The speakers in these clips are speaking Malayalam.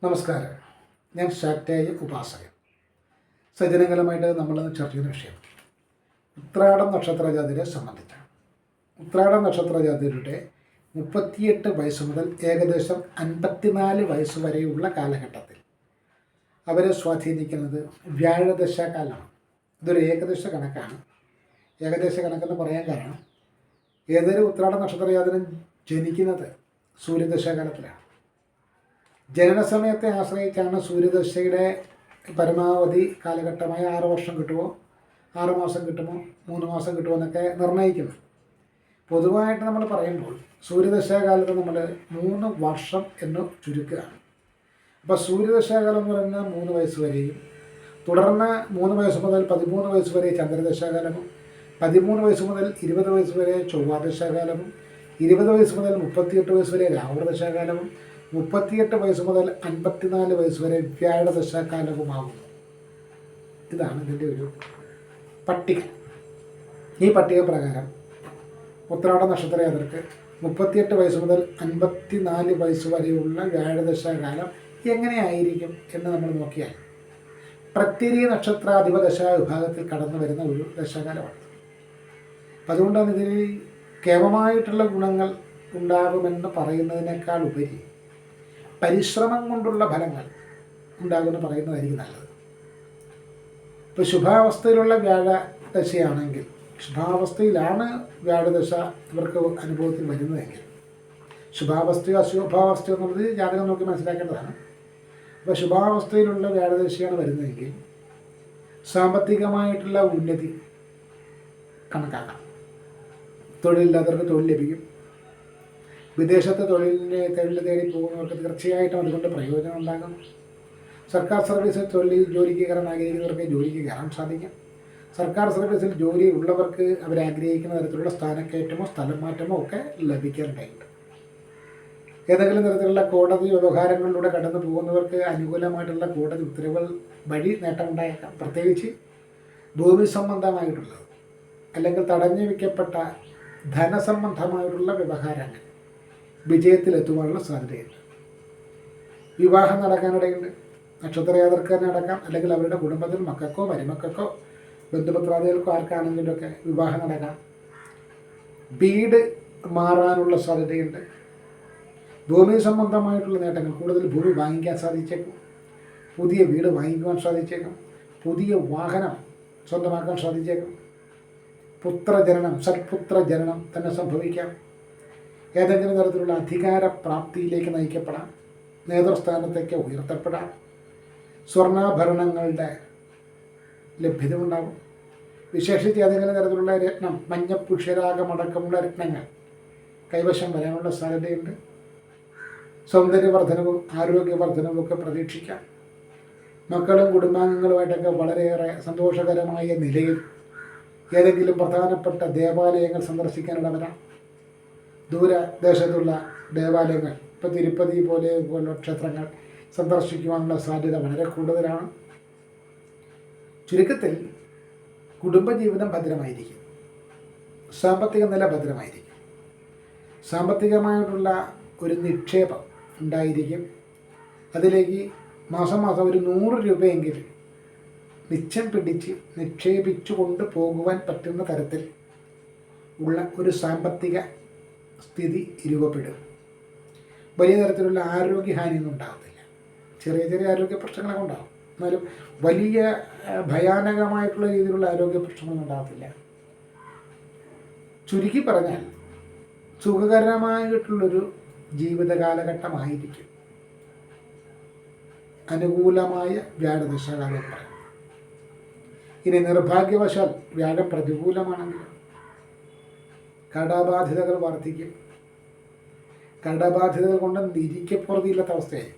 നമസ്കാരം. ഞാൻ ശാക്തേയ ഉപാസകൻ. സജ്ജനങ്ങളുമായിട്ട് നമ്മൾ ചർച്ച ചെയ്യുന്ന വിഷയം ഉത്രാടം നക്ഷത്രജാതിരെ സംബന്ധിച്ചാണ്. ഉത്രാടം നക്ഷത്രജാതിരുടെ 38 വയസ്സ് മുതൽ ഏകദേശം 54 വയസ്സ് വരെയുള്ള കാലഘട്ടത്തിൽ അവരെ സ്വാധീനിക്കുന്നത് വ്യാഴദശാകാലമാണ്. ഇതൊരു ഏകദേശ കണക്കാണ്. ഏകദേശ കണക്കെന്ന് പറയാൻ കാരണം ഏതൊരു ഉത്രാട നക്ഷത്രജാതനും ജനിക്കുന്നത് സൂര്യദശാകാലത്തിലാണ്. ജനന സമയത്തെ ആശ്രയിച്ചാണ് സൂര്യദശയുടെ പരമാവധി കാലഘട്ടമായ 6 വർഷം കിട്ടുമോ, 6 മാസം കിട്ടുമോ, 3 മാസം കിട്ടുമോ എന്നൊക്കെ നിർണ്ണയിക്കുന്നത്. പൊതുവായിട്ട് നമ്മൾ പറയുമ്പോൾ സൂര്യദശാകാലത്ത് നമ്മൾ 3 വർഷം എന്ന് ചുരുക്കുകയാണ്. അപ്പോൾ സൂര്യദശാകാലം എന്ന് പറയുന്നത് 3 വയസ്സ് വരെയും, തുടർന്ന് 3 വയസ്സ് മുതൽ 13 വയസ്സ് വരെ ചന്ദ്രദശാകാലവും, 13 വയസ്സ് മുതൽ 20 വയസ്സ് വരെ ചൊവ്വാദശാകാലവും, 20 വയസ്സ് മുതൽ 38 വയസ്സ് വരെ രാഹുദശാകാലവും, 38 വയസ്സ് മുതൽ 54 വയസ്സ് വരെ വ്യാഴദശാകാലവുമാകുന്നു. ഇതാണ് ഇതിൻ്റെ ഒരു പട്ടിക. ഈ പട്ടിക പ്രകാരം ഉത്രാട നക്ഷത്രജാതർക്ക് 38 വയസ്സ് മുതൽ 54 വയസ്സ് വരെയുള്ള വ്യാഴദശാകാലം എങ്ങനെയായിരിക്കും എന്ന് നമ്മൾ നോക്കിയാൽ പ്രത്യരീ നക്ഷത്രാധിപ ദശാ വിഭാഗത്തിൽ കടന്നു വരുന്ന ഒരു ദശാകാലമാണ്. അപ്പം അതുകൊണ്ടാണ് ഇതിൽ കേവലമായിട്ടുള്ള ഗുണങ്ങൾ ഉണ്ടാകുമെന്ന് പറയുന്നതിനേക്കാൾ ഉപരി പരിശ്രമം കൊണ്ടുള്ള ഫലങ്ങൾ ഉണ്ടാകുമെന്ന് പറയുന്നതായിരിക്കും നല്ലത്. ഇപ്പോൾ ശുഭാവസ്ഥയിലുള്ള വ്യാഴദശയാണെങ്കിൽ, ശുഭാവസ്ഥയിലാണ് വ്യാഴദശ ഇവർക്ക് അനുഭവത്തിൽ വരുന്നതെങ്കിൽ, ശുഭാവസ്ഥയോ അശുഭാവസ്ഥയോ എന്നുള്ളത് ജാതകം നോക്കി മനസ്സിലാക്കേണ്ടതാണ്. അപ്പോൾ ശുഭാവസ്ഥയിലുള്ള വ്യാഴദശയാണ് വരുന്നതെങ്കിൽ സാമ്പത്തികമായിട്ടുള്ള ഉന്നതി കണക്കാക്കാം. തൊഴിലില്ലാത്തവർക്ക് തൊഴിൽ ലഭിക്കും. വിദേശത്ത് തൊഴിൽ തേടി പോകുന്നവർക്ക് തീർച്ചയായിട്ടും അതുകൊണ്ട് പ്രയോജനം ഉണ്ടാകും. സർക്കാർ സർവീസിൽ ജോലിക്ക് കയറാൻ ആഗ്രഹിക്കുന്നവർക്ക് ജോലിക്ക് കയറാൻ സാധിക്കും. സർക്കാർ സർവീസിൽ ജോലി ഉള്ളവർക്ക് അവരാഗ്രഹിക്കുന്ന തരത്തിലുള്ള സ്ഥാനക്കയറ്റമോ സ്ഥലം മാറ്റമോ ഒക്കെ ലഭിക്കാനുണ്ടായിട്ടുണ്ട്. ഏതെങ്കിലും തരത്തിലുള്ള കോടതി വ്യവഹാരങ്ങളിലൂടെ കടന്നു പോകുന്നവർക്ക് അനുകൂലമായിട്ടുള്ള കോടതി ഉത്തരവുകൾ വഴി നേട്ടമുണ്ടായേക്കാം. പ്രത്യേകിച്ച് ഭൂമി സംബന്ധമായിട്ടുള്ളത് അല്ലെങ്കിൽ തടഞ്ഞു വയ്ക്കപ്പെട്ട ധനസംബന്ധമായിട്ടുള്ള വ്യവഹാരങ്ങൾ വിജയത്തിലെത്തുവാനുള്ള സാധ്യതയുണ്ട്. വിവാഹം നടക്കാനിടയുണ്ട്. നക്ഷത്രജാതർക്ക് തന്നെ നടക്കാം, അല്ലെങ്കിൽ അവരുടെ കുടുംബത്തിൽ മക്കൾക്കോ മരുമക്കൾക്കോ ബന്ധുപത്രാദികൾക്കോ ആർക്കാണെങ്കിലുമൊക്കെ വിവാഹം നടക്കാം. വീട് മാറാനുള്ള സാധ്യതയുണ്ട്. ഭൂമി സംബന്ധമായിട്ടുള്ള നേട്ടങ്ങൾ, കൂടുതൽ ഭൂമി വാങ്ങിക്കാൻ സാധിച്ചേക്കും, പുതിയ വീട് വാങ്ങിക്കുവാൻ സാധിച്ചേക്കും, പുതിയ വാഹനം സ്വന്തമാക്കാൻ സാധിച്ചേക്കും, പുത്രജനനം, സൽപുത്രജനനം തന്നെ സംഭവിക്കാം. ഏതെങ്കിലും തരത്തിലുള്ള അധികാരപ്രാപ്തിയിലേക്ക് നയിക്കപ്പെടാം, നേതൃസ്ഥാനത്തേക്ക് ഉയർത്തപ്പെടാം, സ്വർണ്ണാഭരണങ്ങളുടെ ലഭ്യത ഉണ്ടാകും. വിശേഷിച്ച് ഏതെങ്കിലും തരത്തിലുള്ള രത്നം, മഞ്ഞ പുഷ്യരാഗമടക്കമുള്ള രത്നങ്ങൾ കൈവശം വരാനുള്ള സാധ്യതയുണ്ട്. സൗന്ദര്യവർദ്ധനവും ആരോഗ്യവർദ്ധനവും ഒക്കെ പ്രതീക്ഷിക്കാം. മക്കളും കുടുംബാംഗങ്ങളുമായിട്ടൊക്കെ വളരെയേറെ സന്തോഷകരമായ നിലയിൽ ഏതെങ്കിലും പ്രധാനപ്പെട്ട ദേവാലയങ്ങൾ സന്ദർശിക്കാനിടവരാം. ദൂരദേശത്തുള്ള ദേവാലയങ്ങൾ, ഇപ്പോൾ തിരുപ്പതി പോലെയുള്ള ക്ഷേത്രങ്ങൾ സന്ദർശിക്കുവാനുള്ള സാധ്യത വളരെ കൂടുതലാണ്. ചുരുക്കത്തിൽ കുടുംബജീവിതം ഭദ്രമായിരിക്കും, സാമ്പത്തിക നില ഭദ്രമായിരിക്കും, സാമ്പത്തികമായിട്ടുള്ള ഒരു നിക്ഷേപം ഉണ്ടായിരിക്കും. അതിലേക്ക് മാസം ഒരു 100 രൂപയെങ്കിലും മിച്ചം പിടിച്ച് നിക്ഷേപിച്ചു കൊണ്ട് പോകുവാൻ പറ്റുന്ന തരത്തിൽ ഉള്ള ഒരു സാമ്പത്തിക സ്ഥിതി രൂപപ്പെടും. വലിയ തരത്തിലുള്ള ആരോഗ്യഹാനിയൊന്നും ഉണ്ടാകത്തില്ല. ചെറിയ ചെറിയ ആരോഗ്യ പ്രശ്നങ്ങളൊക്കെ ഉണ്ടാകും, എന്നാലും വലിയ ഭയാനകമായിട്ടുള്ള രീതിയിലുള്ള ആരോഗ്യ പ്രശ്നങ്ങളൊന്നും ഉണ്ടാകത്തില്ല. ചുരുക്കി പറഞ്ഞാൽ സുഖകരമായിട്ടുള്ളൊരു ജീവിത കാലഘട്ടമായിരിക്കും അനുകൂലമായ വ്യാഴദശാകാലം പറയും. ഇനി നിർഭാഗ്യവശാൽ വ്യാഴം പ്രതികൂലമാണെങ്കിൽ കടബാധ്യതകൾ വർദ്ധിക്കും. കടബാധ്യതകൾ കൊണ്ട് ഇരിക്കപ്പുറത്തില്ലാത്ത അവസ്ഥയായി.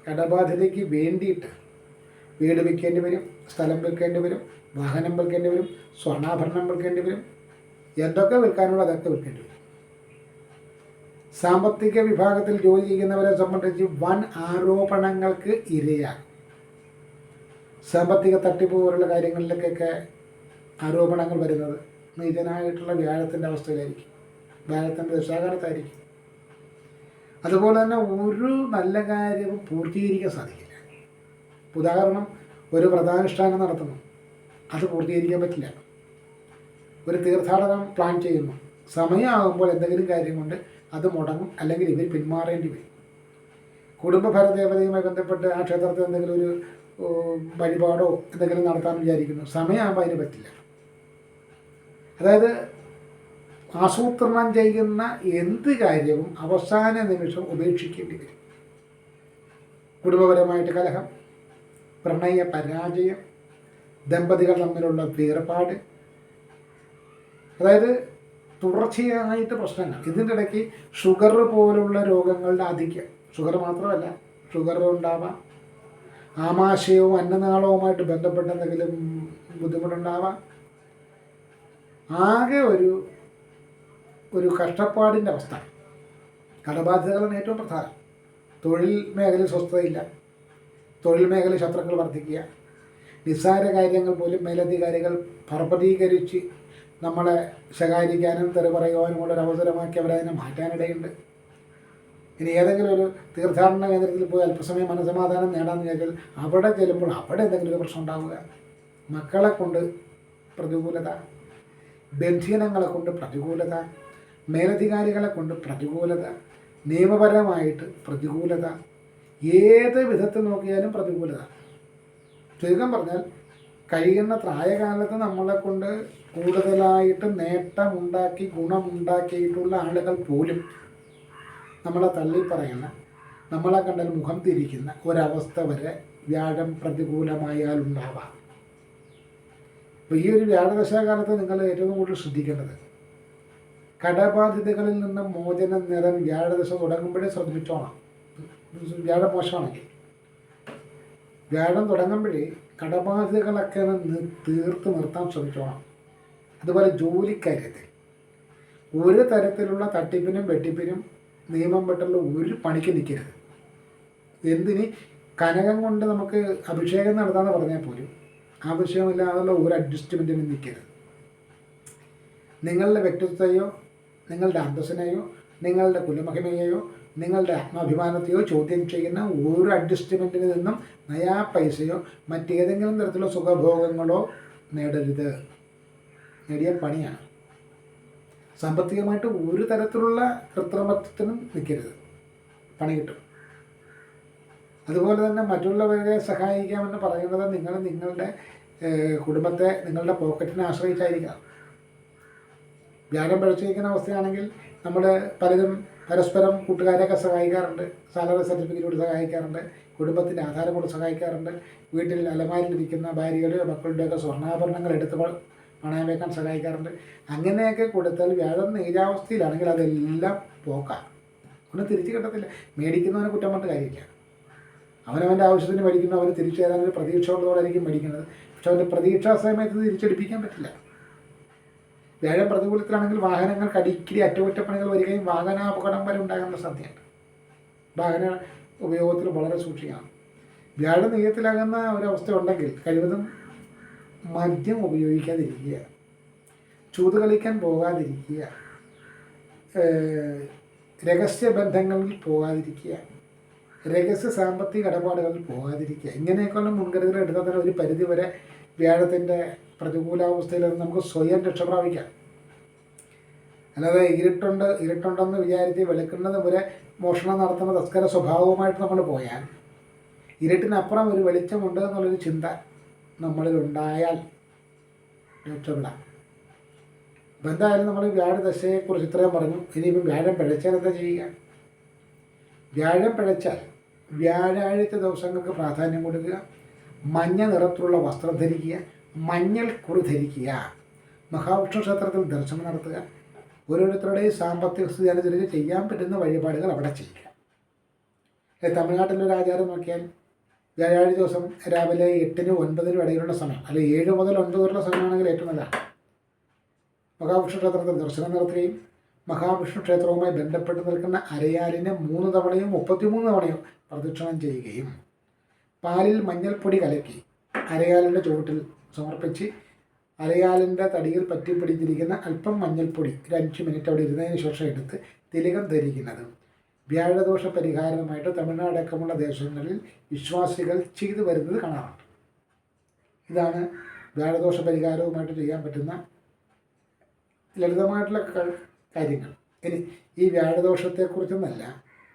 കടബാധ്യതയ്ക്ക് വേണ്ടിയിട്ട് വീട് വിൽക്കേണ്ടി വരും, സ്ഥലം വിൽക്കേണ്ടി വരും, വാഹനം വിൽക്കേണ്ടി വരും, സ്വർണ്ണാഭരണം വിൽക്കേണ്ടി വരും. എന്തൊക്കെ വിൽക്കാനുള്ള അതൊക്കെ വിൽക്കേണ്ടി വരും. സാമ്പത്തിക വിഭാഗത്തിൽ ജോലി ചെയ്യുന്നവരെ സംബന്ധിച്ച് വൻ ആരോപണങ്ങൾക്ക് ഇരയാകും. സാമ്പത്തിക തട്ടിപ്പ് പോലുള്ള കാര്യങ്ങളിലേക്കൊക്കെ ആരോപണങ്ങൾ വരുന്നത് നീചനായിട്ടുള്ള വ്യാഴത്തിൻ്റെ അവസ്ഥയിലായിരിക്കും, വ്യാഴത്തിൻ്റെ ദശാകാലത്തായിരിക്കും. അതുപോലെ തന്നെ ഒരു നല്ല കാര്യവും പൂർത്തീകരിക്കാൻ സാധിക്കില്ല. ഉദാഹരണം, ഒരു വ്രതാനുഷ്ഠാനം നടത്തുന്നു, അത് പൂർത്തീകരിക്കാൻ പറ്റില്ല. ഒരു തീർത്ഥാടനം പ്ലാൻ ചെയ്യുന്നു, സമയമാകുമ്പോൾ എന്തെങ്കിലും കാര്യം കൊണ്ട് അത് മുടങ്ങും, അല്ലെങ്കിൽ ഇവർ പിന്മാറേണ്ടി വരും. കുടുംബഭരദേവതയുമായി ബന്ധപ്പെട്ട് ആ ക്ഷേത്രത്തിൽ എന്തെങ്കിലും ഒരു വഴിപാടോ എന്തെങ്കിലും നടത്താൻ വിചാരിക്കുന്നു, സമയമാകുമ്പോൾ അതിന് പറ്റില്ല. അതായത് ആസൂത്രണം ചെയ്യുന്ന എന്ത് കാര്യവും അവസാന നിമിഷം ഉപേക്ഷിക്കേണ്ടി വരും. കുടുംബപരമായിട്ട് കലഹം, പ്രണയ പരാജയം, ദമ്പതികൾ തമ്മിലുള്ള വേർപാട്, അതായത് തുടർച്ചയായിട്ട് പ്രശ്നങ്ങൾ. ഇതിൻ്റെ ഇടയ്ക്ക് ഷുഗർ പോലുള്ള രോഗങ്ങളുടെ ആധിക്യം. ഷുഗർ മാത്രമല്ല, ഷുഗർ ഉണ്ടാവാം, ആമാശയവും അന്നനാളവുമായിട്ട് ബന്ധപ്പെട്ട എന്തെങ്കിലും ബുദ്ധിമുട്ടുണ്ടാവാം. ആകെ ഒരു കഷ്ടപ്പാടിൻ്റെ അവസ്ഥ. കടബാധ്യതകളാണ് ഏറ്റവും പ്രധാനം. തൊഴിൽ മേഖലയിൽ സ്വസ്ഥതയില്ല, തൊഴിൽ മേഖലയിൽ ശത്രുക്കൾ വർദ്ധിക്കുക, നിസ്സാര കാര്യങ്ങൾ പോലും മേലധികാരികൾ പർവ്വതീകരിച്ച് നമ്മളെ ശകാരിക്കാനും തെറി പറയുവാനുമുള്ള ഒരു അവസരമാക്കി അവരതിനെ മാറ്റാനിടയുണ്ട്. ഇനി ഏതെങ്കിലും ഒരു തീർത്ഥാടന കേന്ദ്രത്തിൽ പോയി അല്പസമയം മനസ്സമാധാനം നേടാമെന്ന് വിചാരിച്ചാൽ അവിടെ ചെല്ലുമ്പോൾ അവിടെ എന്തെങ്കിലും ഒരു പ്രശ്നം ഉണ്ടാവുക. മക്കളെ കൊണ്ട് പ്രതികൂലത, ബന്ധീനങ്ങളെ കൊണ്ട് പ്രതികൂലത, മേലധികാരികളെ കൊണ്ട് പ്രതികൂലത, നിയമപരമായിട്ട് പ്രതികൂലത, ഏത് വിധത്തിൽ നോക്കിയാലും പ്രതികൂലത. ചുരുക്കം പറഞ്ഞാൽ കഴിയുന്ന പ്രായകാലത്ത് നമ്മളെ കൊണ്ട് കൂടുതലായിട്ട് നേട്ടമുണ്ടാക്കി ഗുണമുണ്ടാക്കിയിട്ടുള്ള ആളുകൾ പോലും നമ്മളെ തള്ളിപ്പറയുന്ന, നമ്മളെ കണ്ടാൽ മുഖം തിരിക്കുന്ന ഒരവസ്ഥ വരെ വ്യാഴം പ്രതികൂലമായാലുണ്ടാവാം. അപ്പോൾ ഈ ഒരു വ്യാഴദശാകാലത്ത് നിങ്ങൾ ഏറ്റവും കൂടുതൽ ശ്രദ്ധിക്കേണ്ടത് കടബാധ്യതകളിൽ നിന്ന് മോചനം നേടാൻ വ്യാഴദശ തുടങ്ങുമ്പോഴേ ശ്രദ്ധിച്ചോണം. വ്യാഴം മോശമാണെങ്കിൽ വ്യാഴം തുടങ്ങുമ്പോഴേ കടബാധ്യതകളൊക്കെ തീർത്ത് നിർത്താൻ ശ്രമിച്ചോണം. അതുപോലെ ജോലിക്കാര്യത്തിൽ ഒരു തരത്തിലുള്ള തട്ടിപ്പിനും വെട്ടിപ്പിനും നിയമം പെട്ടുള്ള ഒരു പണിക്ക് നിൽക്കരുത്. എന്തിന് കനകം കൊണ്ട് നമുക്ക് അഭിഷേകം നടത്താമെന്ന് പറഞ്ഞാൽ പോലും ആവശ്യമില്ലാതുള്ള ഒരു അഡ്ജസ്റ്റ്മെൻറ്റിനും നിൽക്കരുത്. നിങ്ങളുടെ വ്യക്തിത്വത്തെയോ നിങ്ങളുടെ അന്തസ്സിനെയോ നിങ്ങളുടെ കുലമഹിമയെയോ നിങ്ങളുടെ ആത്മാഭിമാനത്തെയോ ചോദ്യം ചെയ്യുന്ന ഒരു അഡ്ജസ്റ്റ്മെൻറ്റിൽ നിന്നും നയാ പൈസയോ മറ്റേതെങ്കിലും തരത്തിലുള്ള സുഖഭോഗങ്ങളോ നേടരുത്. നേടിയ പണിയാണ്. സാമ്പത്തികമായിട്ട് ഒരു തരത്തിലുള്ള കൃത്രിമത്വത്തിനും നിൽക്കരുത്, പണി കിട്ടും. അതുപോലെ തന്നെ മറ്റുള്ളവരെ സഹായിക്കാമെന്ന് പറയുന്നത് നിങ്ങൾ നിങ്ങളുടെ കുടുംബത്തെ നിങ്ങളുടെ പോക്കറ്റിനെ ആശ്രയിച്ചായിരിക്കണം. വ്യാഴം പിഴച്ചിരിക്കുന്ന അവസ്ഥയാണെങ്കിൽ നമ്മൾ പലരും പരസ്പരം കൂട്ടുകാരെയൊക്കെ സഹായിക്കാറുണ്ട്, സാലറി സർട്ടിഫിക്കറ്റ് കൊണ്ട് സഹായിക്കാറുണ്ട്, കുടുംബത്തിൻ്റെ ആധാരം കൊണ്ട് സഹായിക്കാറുണ്ട്, വീട്ടിൽ അലമാരിലിരിക്കുന്ന ഭാര്യയുടെയോ മക്കളുടെയൊക്കെ സ്വർണ്ണാഭരണങ്ങൾ എടുത്ത് പണയം വെക്കാൻ സഹായിക്കാറുണ്ട്. അങ്ങനെയൊക്കെ കൊടുത്താൽ വ്യാഴം നീരാവസ്ഥയിലാണെങ്കിൽ അതെല്ലാം പോക്കാം, ഒന്നും തിരിച്ചു കിട്ടത്തില്ല. മേടിക്കുന്നവനെ കുറ്റം പറഞ്ഞിട്ട് കാര്യമില്ല. അവനവൻ്റെ ആവശ്യത്തിന് മേടിക്കുന്നു, അവന് തിരിച്ചു തരാനൊരു പ്രതീക്ഷ ഉള്ളതോടായിരിക്കും മേടിക്കുന്നത്. പക്ഷെ അവൻ്റെ പ്രതീക്ഷാ സമയത്ത് തിരിച്ചടിപ്പിക്കാൻ പറ്റില്ല. വ്യാഴം പ്രതികൂലത്തിലാണെങ്കിൽ വാഹനങ്ങൾക്ക് അടിക്കടി അറ്റകുറ്റപ്പണികൾ വരികയും വാഹനാപകടം വരെ ഉണ്ടാകാനുള്ള സാധ്യതയുണ്ട്. വാഹന ഉപയോഗത്തിൽ വളരെ സൂക്ഷിക്കണം. വ്യാഴം നീയത്തിലാകുന്ന ഒരവസ്ഥ ഉണ്ടെങ്കിൽ കഴിവതും മദ്യം ഉപയോഗിക്കാതിരിക്കുക, ചൂത് കളിക്കാൻ പോകാതിരിക്കുക, രഹസ്യബന്ധങ്ങളിൽ പോകാതിരിക്കുക, രഹസ്യ സാമ്പത്തിക ഇടപാടുകളിൽ പോകാതിരിക്കുക. ഇങ്ങനെയൊക്കെയുള്ള മുൻകരുതൽ എടുത്താൽ തന്നെ ഒരു പരിധിവരെ വ്യാഴത്തിൻ്റെ പ്രതികൂലാവസ്ഥയിൽ നിന്ന് നമുക്ക് സ്വയം രക്ഷപ്രാപിക്കാം. അല്ലാതെ ഇരുട്ടുണ്ടെന്ന് വിചാരിച്ച് വെളുക്കുന്നത് വരെ മോഷണം നടത്തുന്ന തസ്കര സ്വഭാവവുമായിട്ട് നമ്മൾ പോയാൽ ഇരുട്ടിനപ്പുറം ഒരു വെളിച്ചമുണ്ട് എന്നുള്ളൊരു ചിന്ത നമ്മളിലുണ്ടായാൽ രക്ഷപ്പെടാം. അപ്പം എന്തായാലും നമ്മൾ വ്യാഴദശയെക്കുറിച്ച് ഇത്രയും പറഞ്ഞു. ഇനിയിപ്പം വ്യാഴം പിഴച്ചാൽ എന്താ ചെയ്യുക? വ്യാഴം പിഴച്ചാൽ വ്യാഴാഴ്ച ദിവസങ്ങൾക്ക് പ്രാധാന്യം കൊടുക്കുക, മഞ്ഞ നിറത്തിലുള്ള വസ്ത്രം ധരിക്കുക, മഞ്ഞൾ കുറി ധരിക്കുക, മഹാവിഷ്ണു ക്ഷേത്രത്തിൽ ദർശനം നടത്തുക, ഓരോരുത്തരുടെയും സാമ്പത്തിക സ്ഥിതി അനുസരിച്ച് ചെയ്യാൻ പറ്റുന്ന വഴിപാടുകൾ അവിടെ ചെയ്യുക. തമിഴ്നാട്ടിലൊരു ആചാരം നോക്കിയാൽ വ്യാഴാഴ്ച ദിവസം രാവിലെ 8-നും 9-നും ഇടയിലുള്ള സമയം, അല്ലെങ്കിൽ 7 മുതൽ 9 വരെയുള്ള സമയമാണെങ്കിൽ ഏറ്റവും നല്ലതാണ്. മഹാവിഷ്ണു ക്ഷേത്രത്തിൽ ദർശനം നടത്തുകയും മഹാവിഷ്ണു ക്ഷേത്രവുമായി ബന്ധപ്പെട്ട് നിൽക്കുന്ന അരയാലിനെ 3 തവണയും 33 തവണയും പ്രദക്ഷിണം ചെയ്യുകയും പാലിൽ മഞ്ഞൾപ്പൊടി കലക്കി അരയാലിൻ്റെ ചുവട്ടിൽ സമർപ്പിച്ച് അരയാലിൻ്റെ തടിയിൽ പറ്റിപ്പിടിച്ചിരിക്കുന്ന അല്പം മഞ്ഞൾപ്പൊടി ഒരു 5 മിനിറ്റ് അവിടെ ഇരുന്നതിന് ശേഷം എടുത്ത് തിലകം ധരിക്കുന്നതും വ്യാഴദോഷ പരിഹാരമായിട്ട് തമിഴ്നാടക്കമുള്ള ദേശങ്ങളിൽ വിശ്വാസികൾ ചെയ്തു വരുന്നത് കാണാറുണ്ട്. ഇതാണ് വ്യാഴദോഷ പരിഹാരവുമായിട്ട് ചെയ്യാൻ പറ്റുന്ന ലളിതമായിട്ടുള്ള കാര്യങ്ങൾ. ഇനി ഈ വ്യാഴദോഷത്തെക്കുറിച്ചെന്നല്ല,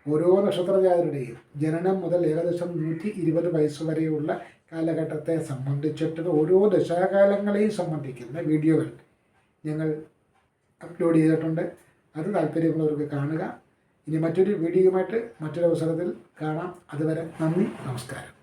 ഓരോ നക്ഷത്രജാതരുടെയും ജനനം മുതൽ ഏകദേശം 120 വയസ്സ് വരെയുള്ള കാലഘട്ടത്തെ സംബന്ധിച്ചിട്ട് ഓരോ ദശാകാലങ്ങളെയും സംബന്ധിക്കുന്ന വീഡിയോകൾ ഞങ്ങൾ അപ്ലോഡ് ചെയ്തിട്ടുണ്ട്. അത് താല്പര്യമുള്ളവർക്ക് കാണുക. ഇനി മറ്റൊരു വീഡിയോയുമായിട്ട് മറ്റൊരു അവസരത്തിൽ കാണാം. അതുവരെ നന്ദി, നമസ്കാരം.